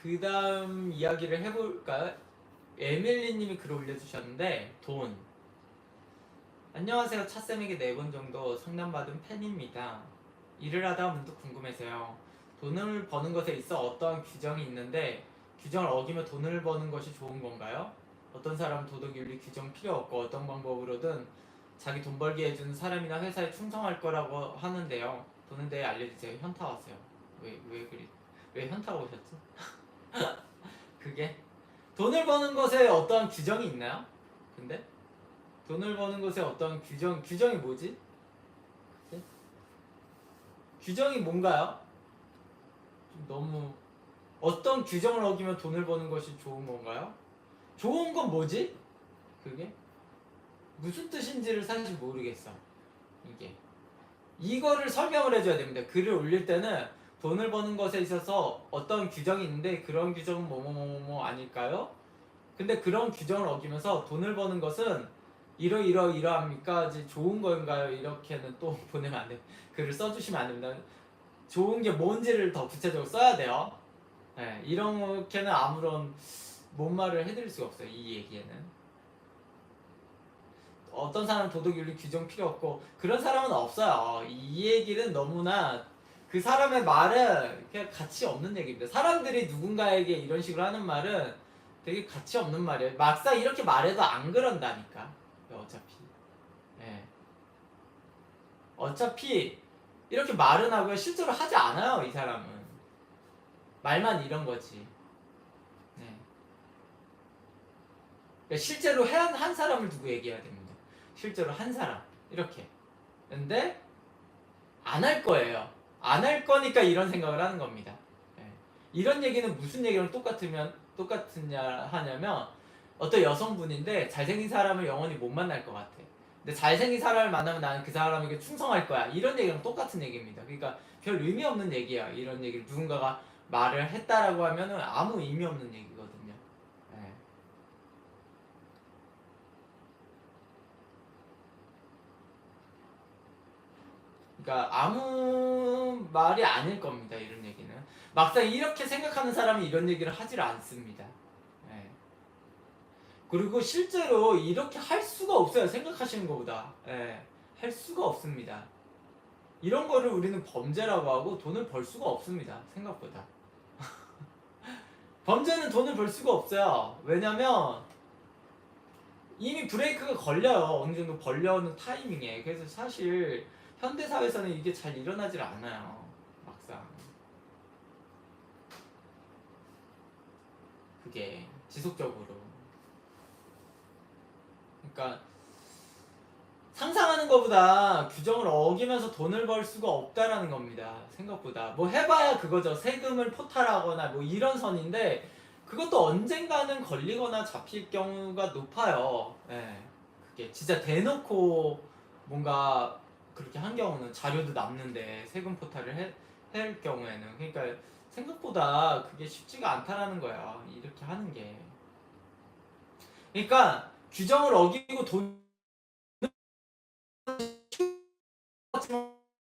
그 다음 이야기를 해볼까요? 에밀리님이 글을 올려주셨는데 돈. 안녕하세요. 차쌤에게 4번 정도 상담받은 팬입니다. 일을 하다 문득 궁금해서요. 돈을 버는 것에 있어 어떠한 규정이 있는데 규정을 어기며 돈을 버는 것이 좋은 건가요? 어떤 사람은 도덕윤리 규정 필요 없고 어떤 방법으로든 자기 돈 벌게 해주는 사람이나 회사에 충성할 거라고 하는데요. 돈에 대해 알려주세요. 현타 왔어요. 왜 현타가 오셨지? 그게 돈을 버는 것에 어떠한 규정이 있나요? 근데 돈을 버는 것에 어떠한 규정이 뭐지? 그치? 규정이 뭔가요? 좀 너무 어떤 규정을 어기면 돈을 버는 것이 좋은 건가요? 좋은 건 뭐지? 그게 무슨 뜻인지를 사실 모르겠어. 이게 이거를 설명을 해줘야 됩니다. 글을 올릴 때는 돈을 버는 것에 있어서 어떤 규정이 있는데 그런 규정은 뭐뭐뭐뭐 아닐까요? 근데 그런 규정을 어기면서 돈을 버는 것은 이러이러이러합니까? 좋은 건가요? 이렇게는 또 보내면 안 돼. 글을 써주시면 안 됩니다. 좋은 게 뭔지를 더 구체적으로 써야 돼요. 네, 이렇게는 아무런 뭔 말을 해드릴 수가 없어요. 이 얘기에는. 어떤 사람은 도덕윤리 규정 필요 없고 그런 사람은 없어요. 이 얘기는 너무나 그 사람의 말은 그냥 가치 없는 얘기입니다. 사람들이 누군가에게 이런 식으로 하는 말은 되게 가치 없는 말이에요. 막상 이렇게 말해도 안 그런다니까. 어차피. 예. 어차피 이렇게 말은 하고요. 실제로 하지 않아요. 이 사람은. 말만 이런 거지. 네. 그러니까 실제로 한 사람을 두고 얘기해야 됩니다. 실제로 한 사람. 이렇게. 근데 안 할 거예요. 안 할 거니까 이런 생각을 하는 겁니다. 예. 이런 얘기는 무슨 얘기랑 똑같으냐 하냐면 어떤 여성분인데 잘생긴 사람을 영원히 못 만날 것 같아. 근데 잘생긴 사람을 만나면 나는 그 사람에게 충성할 거야. 이런 얘기랑 똑같은 얘기입니다. 그러니까 별 의미 없는 얘기야. 이런 얘기를 누군가가 말을 했다라고 하면은 아무 의미 없는 얘기거든요. 예. 그러니까 아무 말이 아닐 겁니다. 이런 얘기는. 막상 이렇게 생각하는 사람이 이런 얘기를 하질 않습니다. 예. 그리고 실제로 이렇게 할 수가 없어요. 생각하시는 것보다. 예. 할 수가 없습니다. 이런 거를 우리는 범죄라고 하고 돈을 벌 수가 없습니다. 생각보다. 범죄는 돈을 벌 수가 없어요. 왜냐면 이미 브레이크가 걸려요. 어느 정도 벌려는 타이밍에. 그래서 사실 현대사회에서는 이게 잘 일어나질 않아요. 막상. 그게 지속적으로. 그러니까 상상하는 것보다 규정을 어기면서 돈을 벌 수가 없다라는 겁니다. 생각보다. 뭐 해봐야 그거죠. 세금을 포탈하거나 뭐 이런 선인데 그것도 언젠가는 걸리거나 잡힐 경우가 높아요. 예. 그게 진짜 대놓고 뭔가 그렇게 한 경우는 자료도 남는데 세금 포탈을 할 경우에는 그러니까 생각보다 그게 쉽지가 않다라는 거야. 이렇게 하는 게. 그러니까 규정을 어기고 돈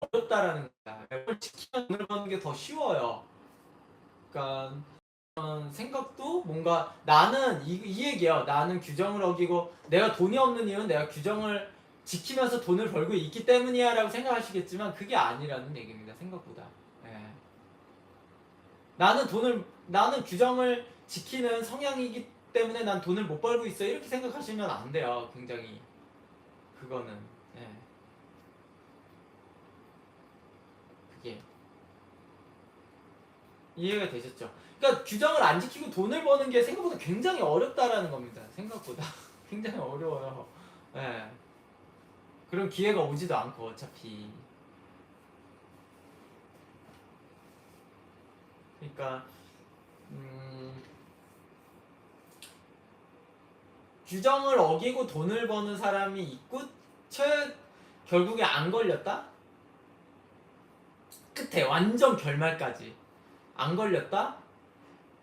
어렵다라는 거야. 그걸 지키면 돈을 버는 게 더 쉬워요. 그러니까 생각도 뭔가 나는 이 얘기야. 나는 규정을 어기고 내가 돈이 없는 이유는 내가 규정을 지키면서 돈을 벌고 있기 때문이야 라고 생각하시겠지만 그게 아니라는 얘기입니다. 생각보다. 예. 나는 규정을 지키는 성향이기 때문에 난 돈을 못 벌고 있어. 이렇게 생각하시면 안 돼요. 굉장히. 그거는. 예. 그게. 이해가 되셨죠? 그러니까 규정을 안 지키고 돈을 버는 게 생각보다 굉장히 어렵다라는 겁니다. 생각보다. 굉장히 어려워요. 예. 그런 기회가 오지도 않고 어차피. 그러니까 규정을 어기고 돈을 버는 사람이 있고 결국에 안 걸렸다? 끝에 완전 결말까지 안 걸렸다?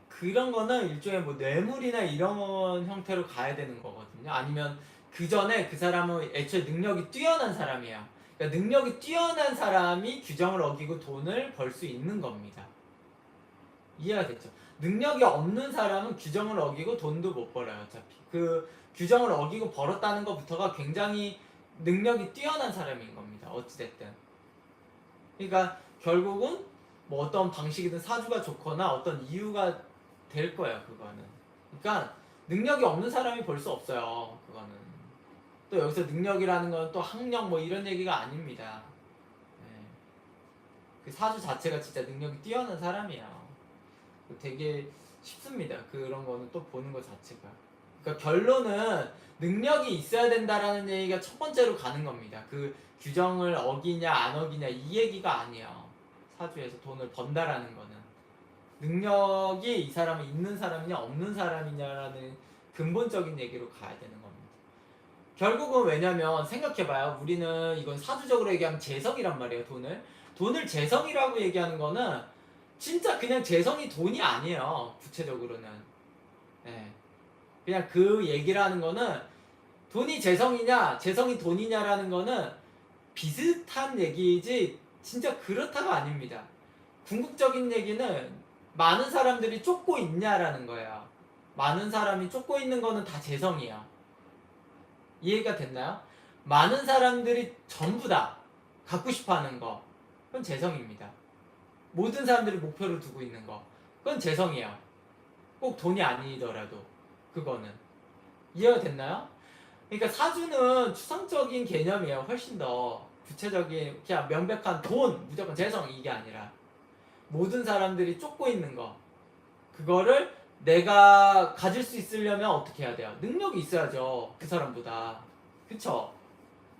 그런 거는 일종의 뭐 뇌물이나 이런 형태로 가야 되는 거거든요. 아니면 그 전에 그 사람은 애초에 능력이 뛰어난 사람이에요. 그러니까 능력이 뛰어난 사람이 규정을 어기고 돈을 벌 수 있는 겁니다. 이해가 됐죠? 능력이 없는 사람은 규정을 어기고 돈도 못 벌어요. 어차피 그 규정을 어기고 벌었다는 것부터가 굉장히 능력이 뛰어난 사람인 겁니다. 어찌됐든. 그러니까 결국은 뭐 어떤 방식이든 사주가 좋거나 어떤 이유가 될 거예요. 그거는. 그러니까 능력이 없는 사람이 벌 수 없어요. 그거는. 또 여기서 능력이라는 건 또 학력 뭐 이런 얘기가 아닙니다. 네. 그 사주 자체가 진짜 능력이 뛰어난 사람이에요. 되게 쉽습니다. 그런 거는 또 보는 것 자체가. 그러니까 결론은 능력이 있어야 된다라는 얘기가 첫 번째로 가는 겁니다. 그 규정을 어기냐 안 어기냐 이 얘기가 아니에요. 사주에서 돈을 번다라는 거는 능력이 이 사람이 있는 사람이냐 없는 사람이냐라는 근본적인 얘기로 가야 되는 겁니다. 결국은 왜냐면 생각해봐요. 우리는 이건 사주적으로 얘기하면 재성이란 말이에요. 돈을 재성이라고 얘기하는 거는 진짜 그냥 재성이 돈이 아니에요. 구체적으로는. 예. 그냥 그 얘기를 하는 거는 돈이 재성이냐 재성이 돈이냐라는 거는 비슷한 얘기이지 진짜 그렇다가 아닙니다. 궁극적인 얘기는 많은 사람들이 쫓고 있냐라는 거예요. 많은 사람이 쫓고 있는 거는 다 재성이야. 이해가 됐나요? 많은 사람들이 전부 다 갖고 싶어 하는 거 그건 재성입니다. 모든 사람들이 목표를 두고 있는 거 그건 재성이에요. 꼭 돈이 아니더라도 그거는. 이해가 됐나요? 그러니까 사주는 추상적인 개념이에요. 훨씬 더 구체적인 그냥 명백한 돈 무조건 재성 이게 아니라 모든 사람들이 쫓고 있는 거 그거를 내가 가질 수 있으려면 어떻게 해야 돼요? 능력이 있어야죠. 그 사람보다. 그쵸?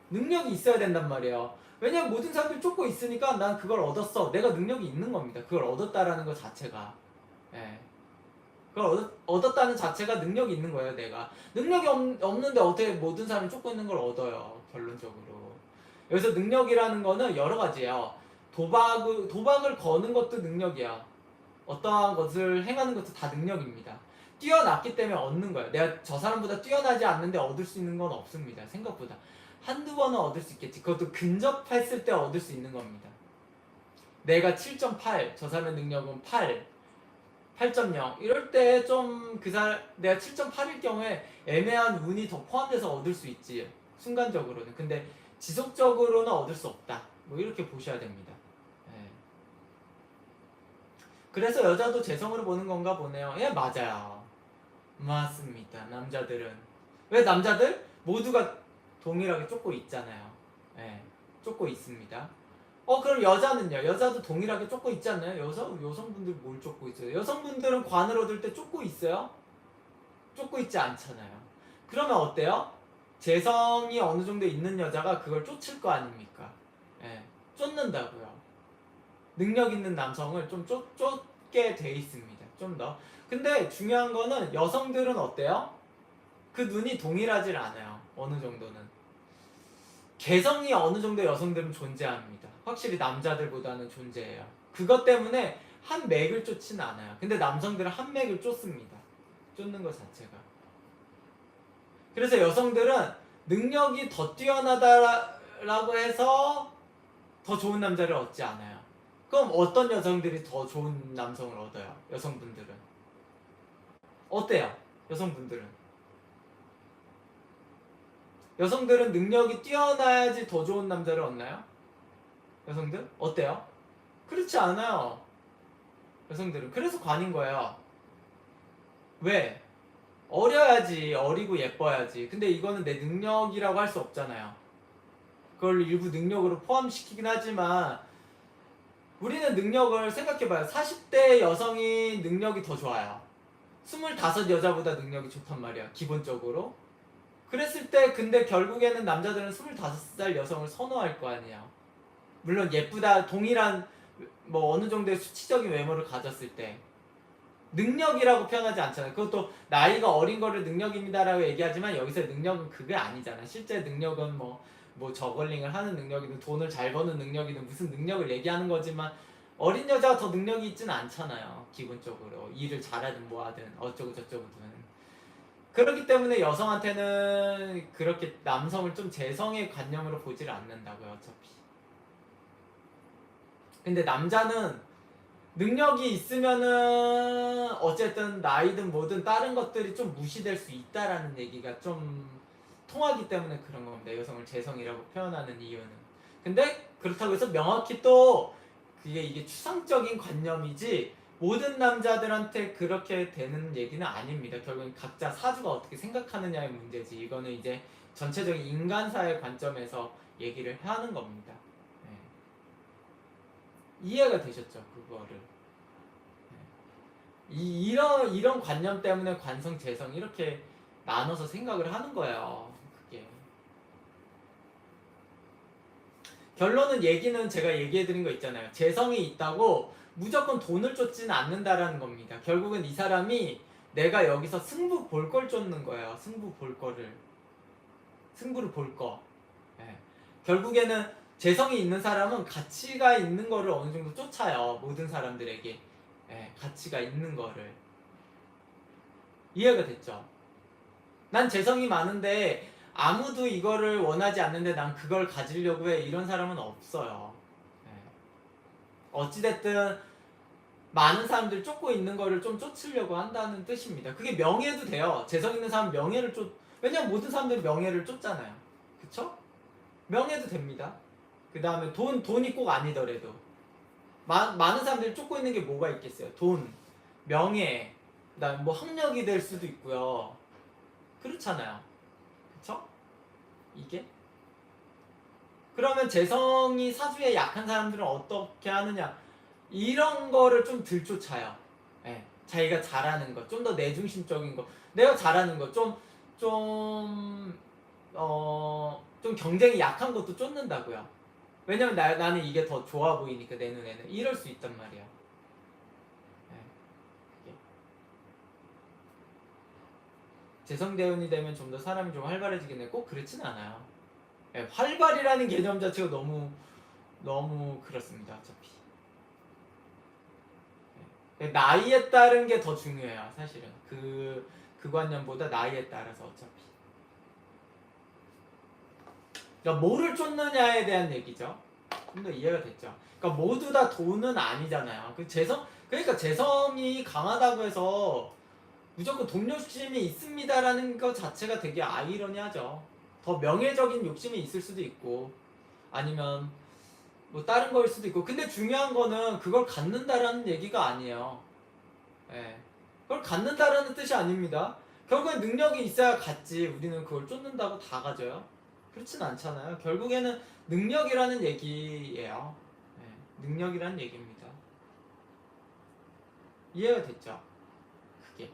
능력이 있어야 된단 말이에요. 왜냐면 모든 사람들이 쫓고 있으니까 난 그걸 얻었어. 내가 능력이 있는 겁니다. 그걸 얻었다라는 것 자체가. 예. 그걸 얻었다는 자체가 능력이 있는 거예요, 내가. 능력이 없는데 어떻게 모든 사람이 쫓고 있는 걸 얻어요, 결론적으로. 여기서 능력이라는 거는 여러 가지예요. 도박을 거는 것도 능력이야. 어떠한 것을 행하는 것도 다 능력입니다. 뛰어났기 때문에 얻는 거예요. 내가 저 사람보다 뛰어나지 않는데 얻을 수 있는 건 없습니다. 생각보다. 한두 번은 얻을 수 있겠지. 그것도 근접했을 때 얻을 수 있는 겁니다. 내가 7.8, 저 사람의 능력은 8, 8.0 이럴 때 좀 내가 7.8일 경우에 애매한 운이 더 포함돼서 얻을 수 있지. 순간적으로는. 근데 지속적으로는 얻을 수 없다. 뭐 이렇게 보셔야 됩니다. 예. 그래서 여자도 재성으로 보는 건가 보네요. 예, 맞아요. 맞습니다. 남자들은. 왜 남자들? 모두가 동일하게 쫓고 있잖아요. 예, 쫓고 있습니다. 그럼 여자는요? 여자도 동일하게 쫓고 있지 않나요? 여성분들 뭘 쫓고 있어요? 여성분들은 관을 얻을 때 쫓고 있어요? 쫓고 있지 않잖아요. 그러면 어때요? 재성이 어느 정도 있는 여자가 그걸 쫓을 거 아닙니까? 예, 쫓는다고요. 능력 있는 남성을 좀 쫓게 돼 있습니다. 좀 더. 근데 중요한 거는 여성들은 어때요? 그 눈이 동일하질 않아요. 어느 정도는. 개성이 어느 정도 여성들은 존재합니다. 확실히 남자들보다는 존재해요. 그것 때문에 한 맥을 쫓지는 않아요. 근데 남성들은 한 맥을 쫓습니다. 쫓는 것 자체가. 그래서 여성들은 능력이 더 뛰어나다라고 해서 더 좋은 남자를 얻지 않아요. 그럼 어떤 여성들이 더 좋은 남성을 얻어요? 여성분들은. 어때요? 여성들은 능력이 뛰어나야지 더 좋은 남자를 얻나요? 여성들? 어때요? 그렇지 않아요. 여성들은. 그래서 관인 거예요. 왜? 어려야지. 어리고 예뻐야지. 근데 이거는 내 능력이라고 할 수 없잖아요. 그걸 일부 능력으로 포함시키긴 하지만 우리는 능력을 생각해봐요. 40대 여성이 능력이 더 좋아요. 25 여자보다 능력이 좋단 말이야. 기본적으로. 그랬을 때 근데 결국에는 남자들은 25살 여성을 선호할 거 아니야. 물론 예쁘다 동일한 뭐 어느 정도의 수치적인 외모를 가졌을 때 능력이라고 표현하지 않잖아요. 그것도 나이가 어린 거를 능력입니다라고 얘기하지만 여기서 능력은 그게 아니잖아. 실제 능력은 뭐 저걸링을 하는 능력이든 돈을 잘 버는 능력이든 무슨 능력을 얘기하는 거지만 어린 여자가 더 능력이 있지는 않잖아요. 기본적으로 일을 잘하든 뭐하든 어쩌고 저쩌고든. 그렇기 때문에 여성한테는 그렇게 남성을 좀 재성의 관념으로 보지를 않는다고요. 어차피. 근데 남자는 능력이 있으면은 어쨌든 나이든 뭐든 다른 것들이 좀 무시될 수 있다라는 얘기가 좀 통하기 때문에 그런 겁니다. 여성을 재성이라고 표현하는 이유는. 근데 그렇다고 해서 명확히 또 이게 추상적인 관념이지 모든 남자들한테 그렇게 되는 얘기는 아닙니다. 결국엔 각자 사주가 어떻게 생각하느냐의 문제지. 이거는 이제 전체적인 인간사의 관점에서 얘기를 하는 겁니다. 네. 이해가 되셨죠? 그거를. 네. 이런 관념 때문에 관성, 재성 이렇게 나눠서 생각을 하는 거예요. 그게. 결론은 얘기는 제가 얘기해드린 거 있잖아요. 재성이 있다고 무조건 돈을 쫓지는 않는다라는 겁니다. 결국은 이 사람이 내가 여기서 승부 볼 걸 쫓는 거예요. 승부 볼 거를. 승부를 볼 거. 예. 결국에는 재성이 있는 사람은 가치가 있는 거를 어느 정도 쫓아요. 모든 사람들에게. 예, 가치가 있는 거를. 이해가 됐죠? 난 재성이 많은데 아무도 이거를 원하지 않는데 난 그걸 가지려고 해. 이런 사람은 없어요. 예. 어찌됐든 많은 사람들이 쫓고 있는 거를 좀 쫓으려고 한다는 뜻입니다. 그게 명예도 돼요. 재성 있는 사람은 명예를 왜냐면 모든 사람들이 명예를 쫓잖아요. 그쵸? 명예도 됩니다. 그 다음에 돈이 꼭 아니더라도. 많은 사람들이 쫓고 있는 게 뭐가 있겠어요? 돈, 명예, 그 다음에 뭐 학력이 될 수도 있고요. 그렇잖아요. 그쵸? 이게? 그러면 재성이 사주에 약한 사람들은 어떻게 하느냐? 이런 거를 좀 덜 쫓아요. 예, 자기가 잘하는 거, 좀 더 내중심적인 거, 내가 잘하는 거, 좀 경쟁이 약한 것도 쫓는다고요. 왜냐면 나는 이게 더 좋아 보이니까 내 눈에는 이럴 수 있단 말이야. 예, 재성대운이 되면 좀 더 사람이 좀 활발해지긴 해. 꼭 그렇진 않아요. 예, 활발이라는 개념 자체가 너무 그렇습니다. 어차피. 나이에 따른 게 더 중요해요. 사실은 그 관념보다 나이에 따라서 어차피. 그러니까 뭐를 쫓느냐에 대한 얘기죠. 좀 더 이해가 됐죠. 그러니까 모두 다 돈은 아니잖아요. 그러니까 재성이 강하다고 해서 무조건 돈 욕심이 있습니다라는 것 자체가 되게 아이러니하죠. 더 명예적인 욕심이 있을 수도 있고 아니면 뭐 다른 거일 수도 있고. 근데 중요한 거는 그걸 갖는다라는 얘기가 아니에요. 예. 그걸 갖는다라는 뜻이 아닙니다. 결국엔 능력이 있어야 갖지. 우리는 그걸 쫓는다고 다 가져요? 그렇진 않잖아요. 결국에는 능력이라는 얘기예요. 예. 능력이라는 얘기입니다. 이해가 됐죠? 그게.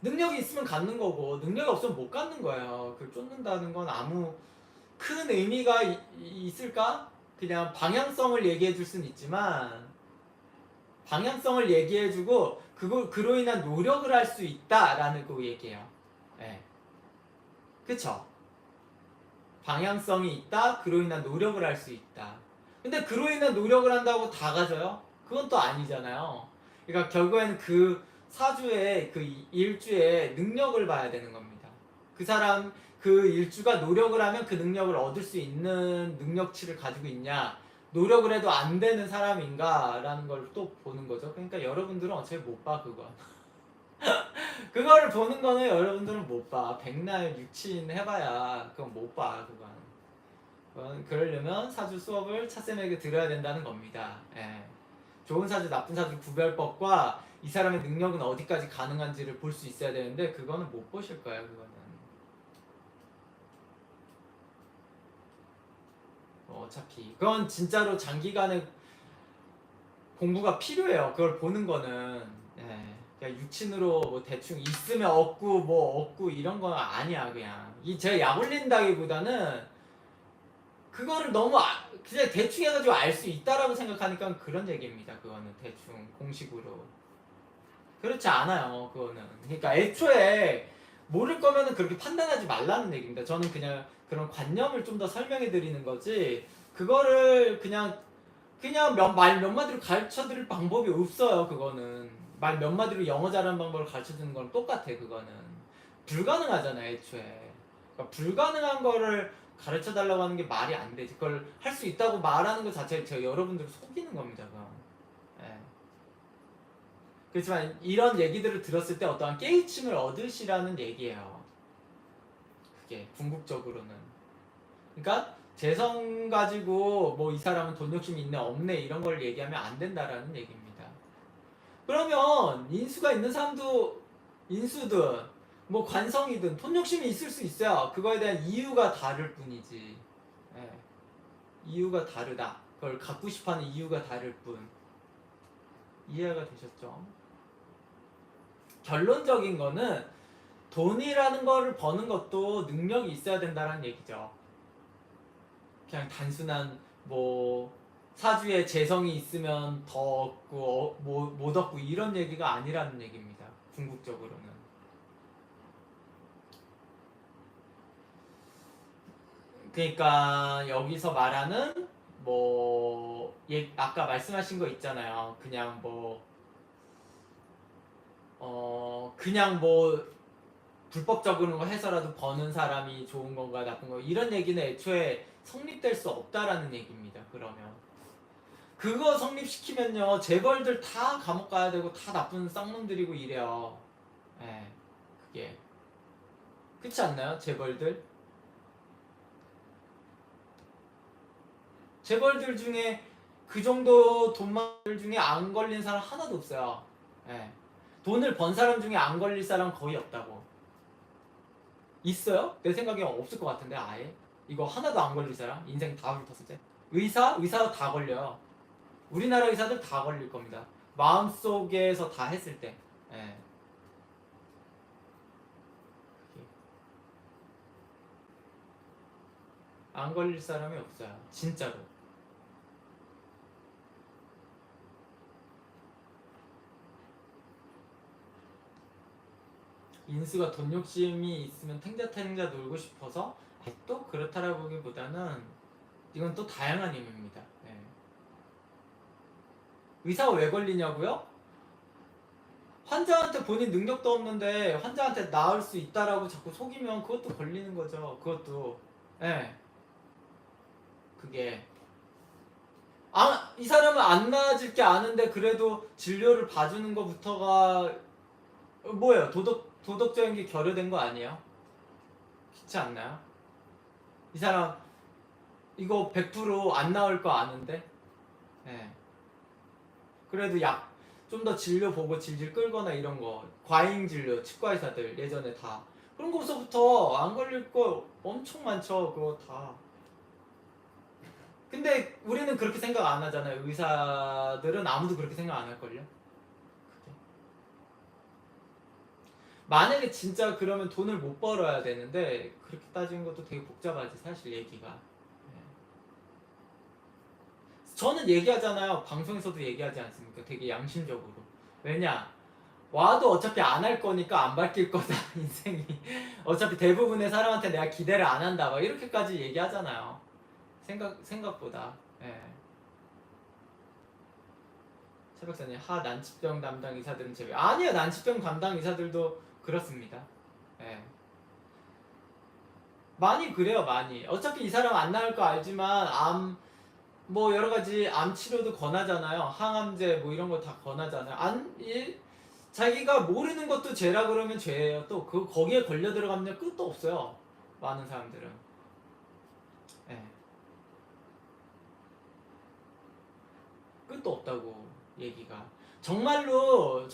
능력이 있으면 갖는 거고 능력이 없으면 못 갖는 거예요. 그걸 쫓는다는 건 아무 큰 의미가 있을까? 그냥 방향성을 얘기해 줄 수는 있지만 방향성을 얘기해주고 그로 인한 노력을 할 수 있다라는 그 얘기예요. 네. 그쵸? 방향성이 있다. 그로 인한 노력을 할 수 있다. 근데 그로 인한 노력을 한다고 다 가져요? 그건 또 아니잖아요. 그러니까 결국에는 그 사주의 그 일주의 능력을 봐야 되는 겁니다. 그 사람 그 일주가 노력을 하면 그 능력을 얻을 수 있는 능력치를 가지고 있냐, 노력을 해도 안 되는 사람인가 라는 걸 또 보는 거죠. 그러니까 여러분들은 어차피 못 봐 그건. 그거를 보는 거는 여러분들은 못 봐. 백날 육친 해봐야 그건 못 봐 그건. 그러려면 사주 수업을 차쌤에게 들어야 된다는 겁니다. 예. 좋은 사주 나쁜 사주 구별법과 이 사람의 능력은 어디까지 가능한지를 볼 수 있어야 되는데 그거는 못 보실 거예요. 그거는 어차피 그건 진짜로 장기간의 공부가 필요해요. 그걸 보는 거는. 예. 그냥 육친으로 뭐 대충 있으면 얻고 뭐 얻고 이런 건 아니야. 그냥 제가 약 올린다기보다는 그거를 너무 그냥 대충 해가지고 알 수 있다라고 생각하니까 그런 얘기입니다. 그거는 대충 공식으로 그렇지 않아요. 그거는 그러니까 애초에 모를 거면은 그렇게 판단하지 말라는 얘기입니다. 저는 그냥 그런 관념을 좀 더 설명해 드리는 거지 그거를 그냥 말 몇 마디로 가르쳐 드릴 방법이 없어요. 그거는 말 몇 마디로 영어 잘하는 방법을 가르쳐 주는 거랑 똑같아. 그거는 불가능하잖아 애초에. 그러니까 불가능한 거를 가르쳐 달라고 하는 게 말이 안 되지. 그걸 할 수 있다고 말하는 것 자체가 제가 여러분들을 속이는 겁니다. 그건. 예. 그렇지만 이런 얘기들을 들었을 때 어떠한 깨우침을 얻으시라는 얘기예요. 그게 궁극적으로는. 그러니까 재성 가지고 뭐 이 사람은 돈 욕심이 있네 없네 이런 걸 얘기하면 안 된다라는 얘기입니다. 그러면 인수가 있는 사람도 인수든 뭐 관성이든 돈 욕심이 있을 수 있어요. 그거에 대한 이유가 다를 뿐이지. 예. 이유가 다르다. 그걸 갖고 싶어하는 이유가 다를 뿐. 이해가 되셨죠? 결론적인 거는 돈이라는 거를 버는 것도 능력이 있어야 된다는 얘기죠. 그냥 단순한 뭐 사주에 재성이 있으면 더 얻고 못 얻고 이런 얘기가 아니라는 얘기입니다. 궁극적으로는. 그러니까 여기서 말하는 뭐 아까 말씀하신 거 있잖아요. 그냥 뭐 그냥 뭐 불법적으로 거 해서라도 버는 사람이 좋은 건가 나쁜 건가 이런 얘기는 애초에 성립될 수 없다라는 얘기입니다. 그러면 그거 성립시키면요 재벌들 다 감옥 가야 되고 다 나쁜 쌍놈들이고 이래요. 예, 그게 그렇지 않나요? 재벌들 중에 그 정도 돈만들 중에 안 걸린 사람 하나도 없어요. 예. 돈을 번 사람 중에 안 걸릴 사람 거의 없다고. 있어요? 내 생각엔 없을 것 같은데 아예 이거 하나도 안 걸릴 사람 인생 다 훑었을 때 의사 다 걸려요. 우리나라 의사들 다 걸릴 겁니다. 마음속에서 다 했을 때. 예. 안 걸릴 사람이 없어요. 진짜로. 인수가 돈 욕심이 있으면 탱자탱자 놀고 싶어서 또 그렇다라고 보기보다는 이건 또 다양한 의미입니다. 예. 의사가 왜 걸리냐고요? 환자한테 본인 능력도 없는데 환자한테 나을 수 있다라고 자꾸 속이면 그것도 걸리는 거죠. 그것도. 예. 그게 이 사람은 안 나아질 게 아는데 그래도 진료를 봐주는 것부터가 뭐예요? 도덕적인 게 결여된 거 아니에요? 그렇지 않나요? 이 사람 이거 100%안 나을 거 아는데 예. 그래도 약 좀 더 진료 보고 질질 끌거나 이런 거 과잉 진료 치과 의사들 예전에 다 그런 거부터 안 걸릴 거 엄청 많죠. 그거 다. 근데 우리는 그렇게 생각 안 하잖아요. 의사들은 아무도 그렇게 생각 안 할걸요. 만약에 진짜 그러면 돈을 못 벌어야 되는데 그렇게 따지는 것도 되게 복잡하지 사실 얘기가. 네. 저는 얘기하잖아요. 방송에서도 얘기하지 않습니까? 되게 양심적으로. 왜냐? 와도 어차피 안 할 거니까 안 바뀔 거다 인생이. 어차피 대부분의 사람한테 내가 기대를 안 한다. 막 이렇게까지 얘기하잖아요. 생각보다. 예. 최 박사님 난치병 담당 의사들은 제외. 아니요 난치병 담당 의사들도 그렇습니다. 예. 많이 그래요 많이. 어차피 이 사람 안 나을 거 알지만 뭐 여러 가지 암 치료도 권하잖아요. 항암제 뭐 이런 거 다 권하잖아요. 자기가 모르는 것도 죄라 그러면 죄예요. 또 거기에 걸려 들어가면 끝도 없어요. 많은 사람들은. 예. 끝도 없다고 얘기가. 정말로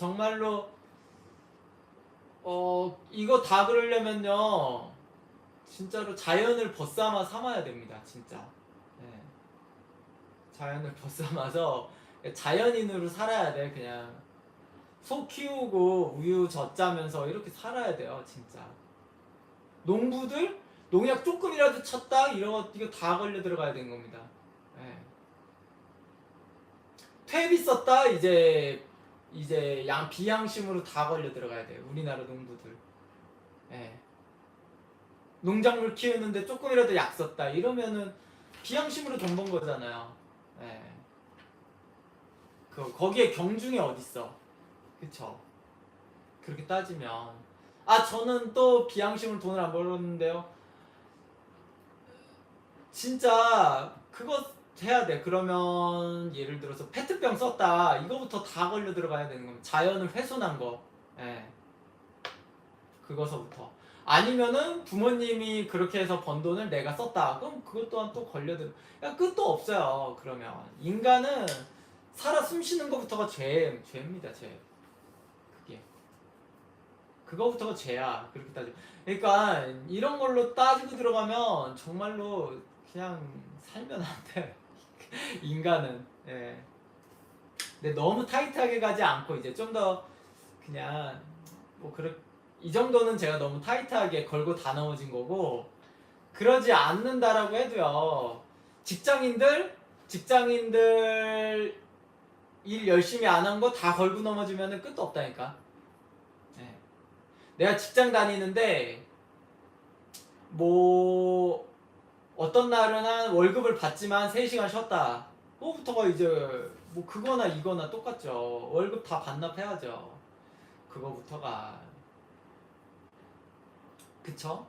이거 다 그러려면요. 진짜로 자연을 벗삼아 삼아야 됩니다. 진짜. 예. 자연을 벗삼아서 자연인으로 살아야 돼. 그냥 소 키우고 우유 젖자면서 이렇게 살아야 돼요. 진짜. 농부들 농약 조금이라도 쳤다 이거 다 걸려 들어가야 되는 겁니다. 예. 퇴비 썼다 이제 비양심으로 다 걸려 들어가야 돼요. 우리나라 농부들. 예. 농작물 키우는데 조금이라도 약 썼다 이러면은 비양심으로 돈 번 거잖아요. 예. 거기에 경중이 어딨어. 그쵸? 그렇게 따지면 저는 또 비양심으로 돈을 안 벌었는데요. 진짜 그거 해야 돼. 그러면 예를 들어서 페트병 썼다. 이거부터 다 걸려 들어가야 되는 겁니다. 자연을 훼손한 거. 예. 그거서부터. 아니면은 부모님이 그렇게 해서 번 돈을 내가 썼다. 그럼 그것 또한 또 걸려들. 야, 끝도 없어요. 그러면 인간은 살아 숨쉬는 것부터가 죄입니다. 죄. 그게. 그거부터가 죄야. 그렇게 따지고. 그러니까 이런 걸로 따지고 들어가면 정말로 그냥 살면 안 돼. 인간은. 예. 근데 너무 타이트하게 가지 않고 이제 좀 더 그냥 뭐 이 정도는 제가 너무 타이트하게 걸고 다 넘어진 거고, 그러지 않는다라고 해도요. 직장인들 일 열심히 안 한 거 다 걸고 넘어지면 끝도 없다니까. 예. 내가 직장 다니는데 뭐 어떤 날은 한 월급을 받지만 3시간 쉬었다. 그거부터가 이제 뭐 그거나 이거나 똑같죠. 월급 다 반납해야죠. 그거부터가. 그쵸?